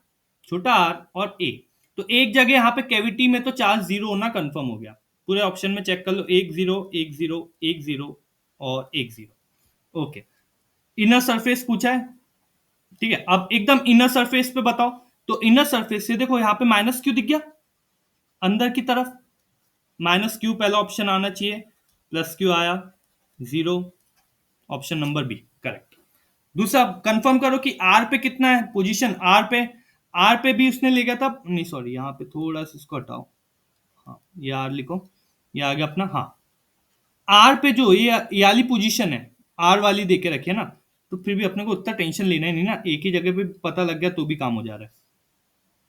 छोटा आर और ए। तो एक जगह यहाँ पे कैविटी में तो चार्ज जीरो होना कंफर्म हो गया, पूरे ऑप्शन में चेक कर लो, एक जीरो, एक जीरो, एक जीरो और एक जीरो। ओके, इनर सरफेस पूछा है, ठीक है। अब एकदम इनर सरफेस पे बताओ, तो इनर सरफेस से देखो यहाँ पे माइनस क्यू दिख गया, अंदर की तरफ माइनस क्यू पहला ऑप्शन आना चाहिए, प्लस क्यू आया, zero, option number B correct. दूसरा कंफर्म करो कि आर पे कितना है पोजीशन, आर पे, आर पे भी उसने ले गया था, नहीं सॉरी यहाँ पे थोड़ा सा इसको हटाओ, हाँ ये आर लिखो, ये आ गया अपना, हाँ आर पे जो ये वाली पोजीशन है, आर वाली देके रखे ना, तो फिर भी अपने को उतना टेंशन लेना ही नहीं ना, एक ही जगह पे पता लग गया तो भी काम हो जा रहा है।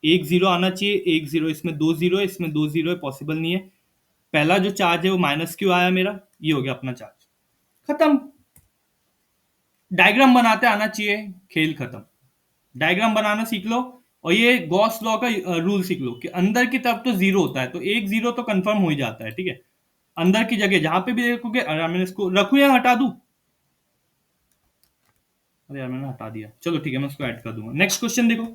एक जीरो आना चाहिए, एक जीरो, इसमें दो जीरो है, इसमें दो जीरो है, पॉसिबल नहीं है। पहला जो चार्ज है वो माइनस क्यू आया मेरा, ये हो गया अपना चार्ज, खत्म। डायग्राम बनाते आना चाहिए, खेल खत्म। डायग्राम बनाना सीख लो, और ये गॉस लॉ का रूल सीख लो कि अंदर की तरफ तो जीरो होता है, तो एक जीरो तो कंफर्म हो ही जाता है, ठीक है। अंदर की जगह जहां पे भी देखोगे, अरे मैंने इसको रखू या हटा दूं, अरे यार मैंने हटा दिया, चलो ठीक है मैं इसको ऐड कर दूंगा। नेक्स्ट क्वेश्चन देखो,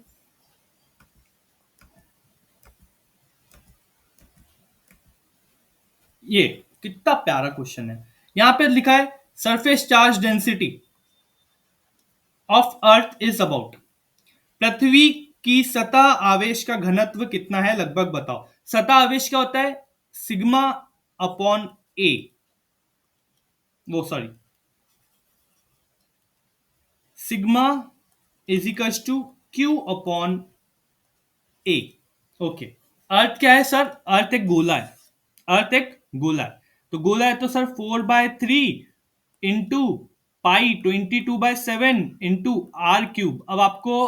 ये कितना प्यारा क्वेश्चन है। यहां पे लिखा है surface charge density of earth is about, पृथ्वी की सतह आवेश का घनत्व कितना है, लगभग बताओ। सतह आवेश क्या होता है, सिग्मा अपॉन ए, वो sorry, sigma is equals to Q upon A. Okay, earth क्या है सर, अर्थ एक गोला है, अर्थ एक गोला है, तो गोला है तो sir 4/3 into pi 22/7 into are cube. अब आपको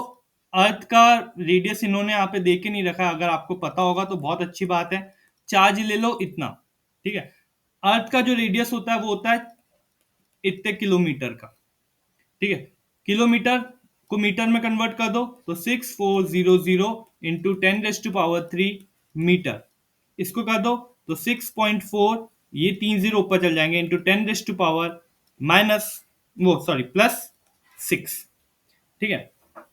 अर्थ का रेडियस इन्होंने यहाँ पे दे के नहीं रखा, अगर आपको पता होगा तो बहुत अच्छी बात है, चार्ज ले लो इतना, ठीक है। अर्थ का जो रेडियस होता है वो होता है इतने किलोमीटर का, ठीक है। किलोमीटर को मीटर में कन्वर्ट कर दो तो 6400 इंटू 10⁻³ मीटर, इसको कर दो तो 6.4, ये 3 जीरो ऊपर चल जाएंगे, इंटू 10⁻, माइनस, वो सॉरी प्लस 6, ठीक है।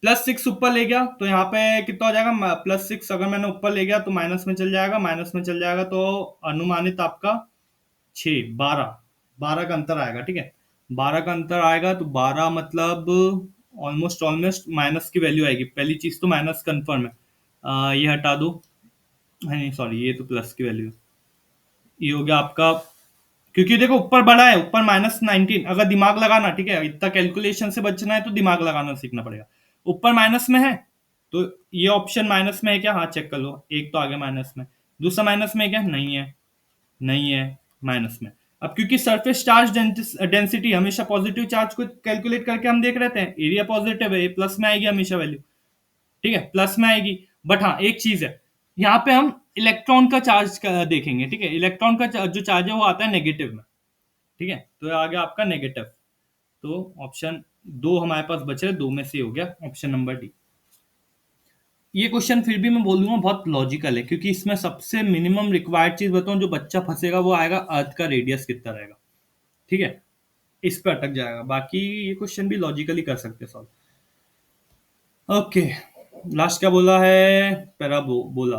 प्लस 6 ऊपर ले गया तो यहाँ पे कितना हो जाएगा, प्लस 6 अगर मैंने ऊपर ले गया तो माइनस में चल जाएगा, माइनस में चल जाएगा तो अनुमानित आपका 6, 12, 12 का अंतर आएगा, ठीक है। 12 का अंतर आएगा तो 12 मतलब ऑलमोस्ट ऑलमोस्ट माइनस की वैल्यू आएगी, पहली चीज तो माइनस कंफर्म है, ये हटा दो, नहीं सॉरी ये तो प्लस की वैल्यू है, ये हो गया आपका, क्योंकि देखो ऊपर बड़ा है, ऊपर -19, अगर दिमाग लगाना, ठीक है, इतना कैलकुलेशन से बचना है तो दिमाग लगाना सीखना पड़ेगा। ऊपर माइनस में है तो ये ऑप्शन माइनस में है क्या? हाँ चेक कर लो, एक तो आ गया माइनस में, दूसरा माइनस में है क्या? नहीं है, नहीं है, माइनस में। अब क्योंकि सरफेस चार्ज डेंसिटी हमेशा पॉजिटिव चार्ज को कैलकुलेट करके हम देख रहे थे, एरिया पॉजिटिव है, ये प्लस में आएगी हमेशा वैल्यू, ठीक है, प्लस में आएगी। बट हाँ एक चीज है, यहाँ पे हम इलेक्ट्रॉन का चार्ज का देखेंगे, ठीक है, इलेक्ट्रॉन का जो चार्ज है वो आता है नेगेटिव में, ठीक है, तो ये आ गया आपका नेगेटिव। तो ऑप्शन दो हमारे पास बच रहे, दो में से हो गया ऑप्शन नंबर डी। ये क्वेश्चन फिर भी मैं बोल दूंगा बहुत लॉजिकल है, क्योंकि इसमें सबसे मिनिमम रिक्वायर्ड चीज बताऊं, जो बच्चा फंसेगा वो आएगा अर्थ का रेडियस कितना रहेगा, ठीक है, इस पे अटक जाएगा। बाकी ये क्वेश्चन भी लॉजिकली कर सकते सॉल्व। ओके, लास्ट क्या बोला है? पैराबोला।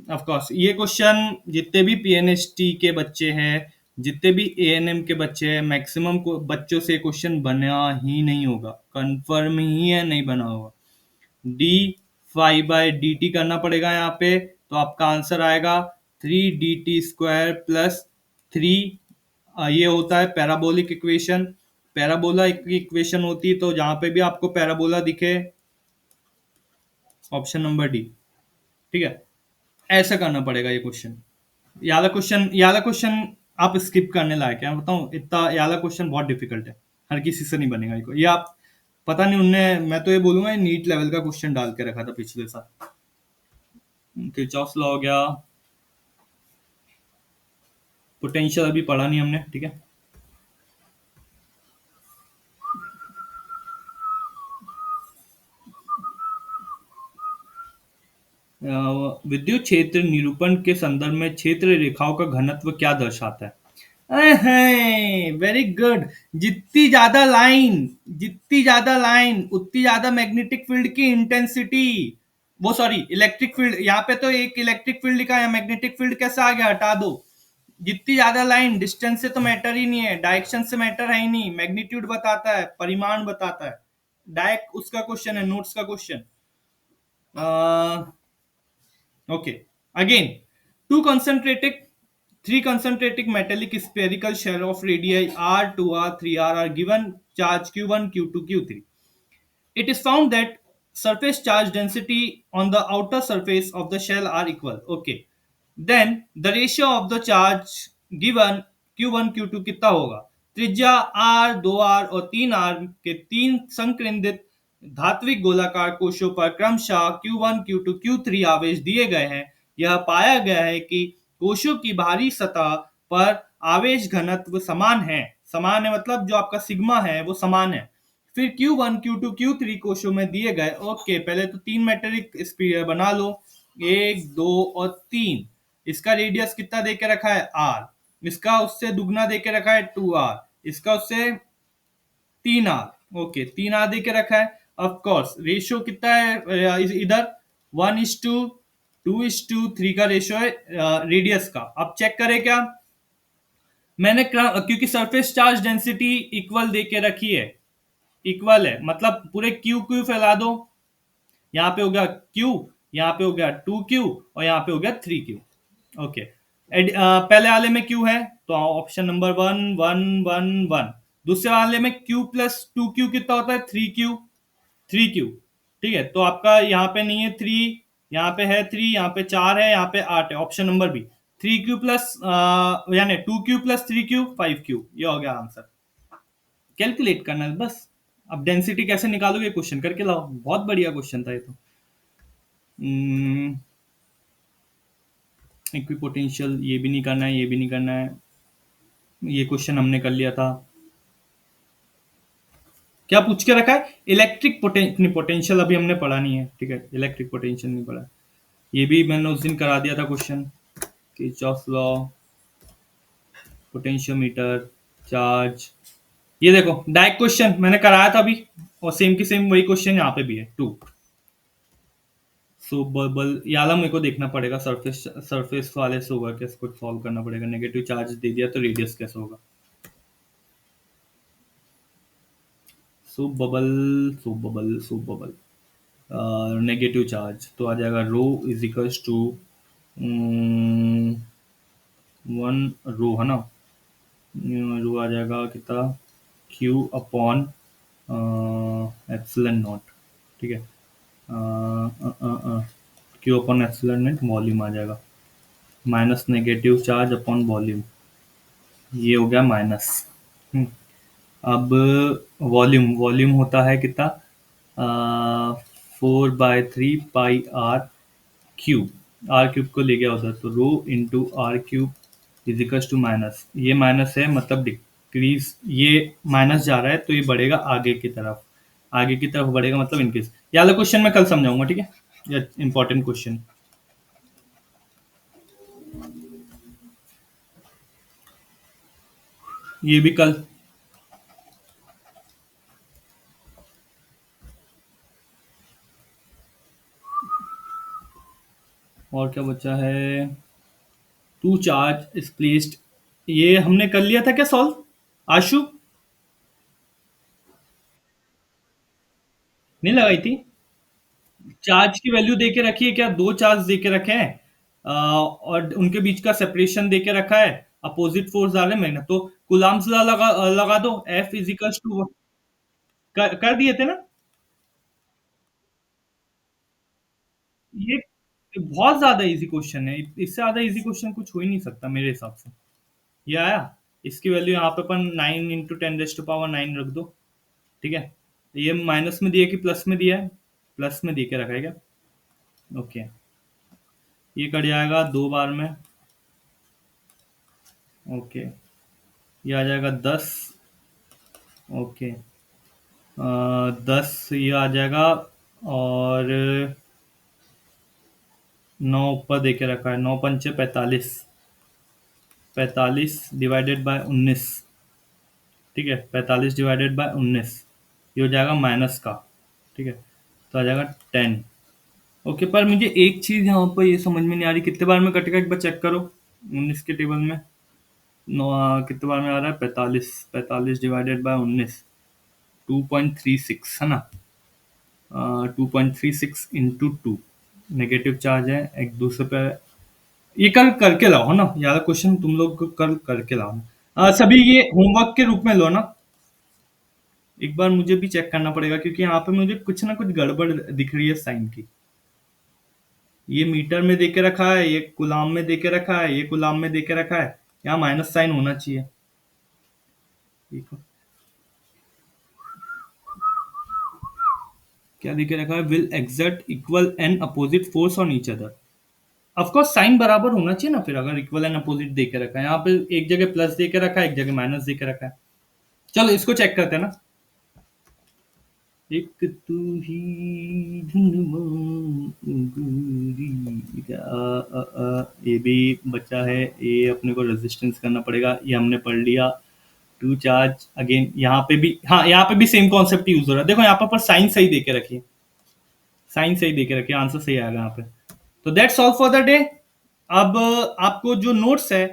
ऑफ कोर्स ये क्वेश्चन जितने भी पीएनएसटी के बच्चे हैं, जितने भी एएनएम के बच्चे हैं, मैक्सिमम को बच्चों से क्वेश्चन बना ही नहीं होगा, कंफर्म ही है नहीं बना होगा। D five by D T करना पड़ेगा यहाँ पे, तो आपका आंसर आएगा 3 dt² प्लस 3। ये होता है पैराबोलिक इक्वेशन। पैराबोला इक्वेशन होती है, तो जहां पे भी आपको पैराबोला दिखे, ऑप्शन नंबर डी, ठीक है, ऐसा करना पड़ेगा ये क्वेश्चन। ये वाला क्वेश्चन आप स्किप करने लायक है, मैं बताऊं, इतना ये वाला क्वेश्चन बहुत डिफिकल्ट है, हर किसी से नहीं बनेगा ये आप, पता नहीं उनने, मैं तो ये बोलूंगा नीट लेवल का क्वेश्चन डाल के रखा था पिछले साल। किरचॉफ लॉ हो गया, पोटेंशियल अभी पढ़ा नहीं हमने, ठीक है। विद्युत क्षेत्र निरूपण के संदर्भ में क्षेत्र रेखाओं का घनत्व क्या दर्शाता है? Very good. जितनी ज्यादा लाइन उतनी ज्यादा मैग्नेटिक फील्ड की इंटेंसिटी, वो सॉरी इलेक्ट्रिक फील्ड, यहाँ पे तो एक इलेक्ट्रिक फील्ड लिखा है, मैग्नेटिक फील्ड कैसा आ गया? हटा दो। जितनी ज्यादा लाइन, डिस्टेंस से तो मैटर ही नहीं है, डायरेक्शन से मैटर है ही नहीं, मैग्नीट्यूड बताता है, परिमाण बताता है, डायरेक्ट उसका क्वेश्चन है, नोट्स का question. Okay. Again, two concentrated, three concentric metallic spherical shell of radii R2, R3, R are given charge Q1, Q2, Q3. It is found that surface charge density on the outer surface of the shell are equal. Okay. Then the ratio of the charge given Q1, Q2 कितना होगा? त्रिज्या R, 2R और 3R के तीन संकेंद्रित धात्विक गोलाकार कोशों पर क्रमशः Q1, Q2, Q3 आवेश दिए गए हैं। यह पाया गया है कि कोशों की बाहरी सतह पर आवेश घनत्व समान है। समान है मतलब जो आपका सिग्मा है वो समान है। फिर Q1, Q2, Q3 कोशों में दिए गए। ओके, पहले तो तीन मेटेरिक स्पीयर बना लो, 1, 2 और 3। इसका रेडियस कितना दे के रखा है? R। इसका उससे दुगना दे के रखा है 2R। इसका उससे 3R। ओके, 3R दे के रखा है। ऑफ कोर्स रेशियो कितना है इधर? 1:2:3 का रेशियो है रेडियस का। अब चेक करें क्या? मैंने क्योंकि सरफेस चार्ज डेंसिटी इक्वल दे के रखी है, इक्वल है मतलब पूरे क्यू क्यू फैला दो। यहाँ पे हो गया क्यू, यहाँ पे हो गया 2Q और यहाँ पे हो गया 3Q। ओके, पहले वाले में क्यू है तो ऑप्शन नंबर 1, 1, 1, 1। दूसरे वाले में क्यू प्लस 2Q कितना होता है? 3Q, 3Q, ठीक है, तो आपका यहाँ पे नहीं है 3, यहाँ पे है 3, यहाँ पे 4 है, यहाँ पे 8 है, option number B. 3Q plus यानी 2Q प्लस 3Q 5Q, ये हो गया आंसर। कैलकुलेट करना है बस। अब डेंसिटी कैसे निकालोगे? क्वेश्चन करके लाओ, बहुत बढ़िया क्वेश्चन था ये तो। इक्विपोटेंशियल ये भी नहीं करना है, ये भी नहीं करना है, ये क्वेश्चन हमने कर लिया था। क्या पूछ के रखा है? इलेक्ट्रिक पोटेंशियल अभी हमने पढ़ा नहीं है, ठीक है, इलेक्ट्रिक पोटेंशियल नहीं पढ़ा। ये भी मैंने उस दिन करा दिया था question, Kirchhoff law, potentiometer, charge. ये देखो डायरेक्ट क्वेश्चन मैंने कराया था अभी, और सेम की सेम वही क्वेश्चन यहाँ पे भी है 2। सो बबल याला मेरे को देखना पड़ेगा, सरफेस वाले से होगा कैसे, कुछ सॉल्व करना पड़ेगा। नेगेटिव चार्ज दे दिया तो रेडियस कैसे होगा? सो बबल नेगेटिव चार्ज तो आ जाएगा रो is equals to one row है ना, रो आ जाएगा कितना, क्यू अपॉन एप्सिलॉन नॉट, ठीक है, Q upon epsilon naught volume आ जाएगा, minus negative charge upon volume, ये हो गया माइनस। अब वॉल्यूम, वॉल्यूम होता है कितना, 4/3 पाई क्यूब, आर क्यूब को ले गया उधर, तो rho into are cube is equals to minus, ये माइनस है मतलब डिक्रीज, ये माइनस जा रहा है तो ये बढ़ेगा आगे की तरफ, आगे की तरफ बढ़ेगा मतलब इंक्रीज। ये वाला क्वेश्चन मैं कल समझाऊंगा, ठीक है, ये इंपॉर्टेंट क्वेश्चन, ये भी कल। और क्या बचा है, टू चार्ज इज प्लेस्ड, ये हमने कर लिया था क्या सॉल्व, आशु, नहीं लगाई थी, चार्ज की वैल्यू दे के रखी है क्या, दो चार्ज दे के रखे हैं, और उनके बीच का सेपरेशन दे के रखा है, अपोजिट फोर्स डाले मैंने, तो कुलाम्स लॉ लगा दो, एफ इजिकल्स टू, कर दिए थे ना। ये बहुत ज्यादा इजी क्वेश्चन है, इससे ज्यादा इजी क्वेश्चन कुछ हो ही नहीं सकता मेरे हिसाब से। ये आया, इसकी वैल्यू यहाँ पे अपन 9 × 10⁻⁹ रख दो, ठीक है, ये माइनस में दिया कि प्लस में दिया है, प्लस में दे के रखा है क्या, ओके, ये कट जाएगा दो बार में, ओके, ये आ जाएगा 10, ओके, 10 ये आ जाएगा, और 9 ऊपर दे के रखा है, 9×5 = 45, 45 डिवाइडेड बाय 19, ठीक है, 45 डिवाइडेड बाय 19, ये हो जाएगा माइनस का, ठीक है, तो आ जाएगा 10, ओके। पर मुझे एक चीज यहाँ पर ये समझ में नहीं आ रही, कितने बार में कटेगा, एक बार चेक करो, 19 के टेबल में, कितने बार में आ रहा है, 45, 45 डिवाइडेड बाय 19, 2.36 है ना, 2.36 इंटू टू, नेगेटिव चार्ज है एक दूसरे पे, ये कल करके लाओ है ना, यार क्वेश्चन तुम लोग कल करके लाओ, सभी ये होमवर्क के रूप में लो ना, एक बार मुझे भी चेक करना पड़ेगा क्योंकि यहाँ पे मुझे कुछ ना कुछ गड़बड़ दिख रही है साइन की, ये मीटर में देके रखा है, ये कुलाम में देके रखा है, ये कुलाम में देके रखा है, यहाँ माइनस साइन होना चाहिए, देखो क्या देके रखा है, will exert equal and opposite force on each other, of course sign बराबर होना चाहिए ना, फिर अगर इक्वल एंड अपोजिट दे के रखा है, यहाँ पे एक जगह प्लस दे के रखा है, एक जगह माइनस दे के रखा है, चलो इसको चेक करते हैं ना, एक तू ही धुनवां गोरी, ये भी बचा है, ये अपने को रेजिस्टेंस करना पड़ेगा, ये हमने पढ़ लिया, टू चार्ज अगेन, यहाँ पे भी, हाँ यहाँ पे भी सेम कॉन्सेप्ट यूज हो रहा है, देखो यहाँ पर साइन सही दे के रखिए, साइन सही दे के रखिए, आंसर सही आएगा यहाँ पे। तो that's all for the day. अब आपको जो नोट्स है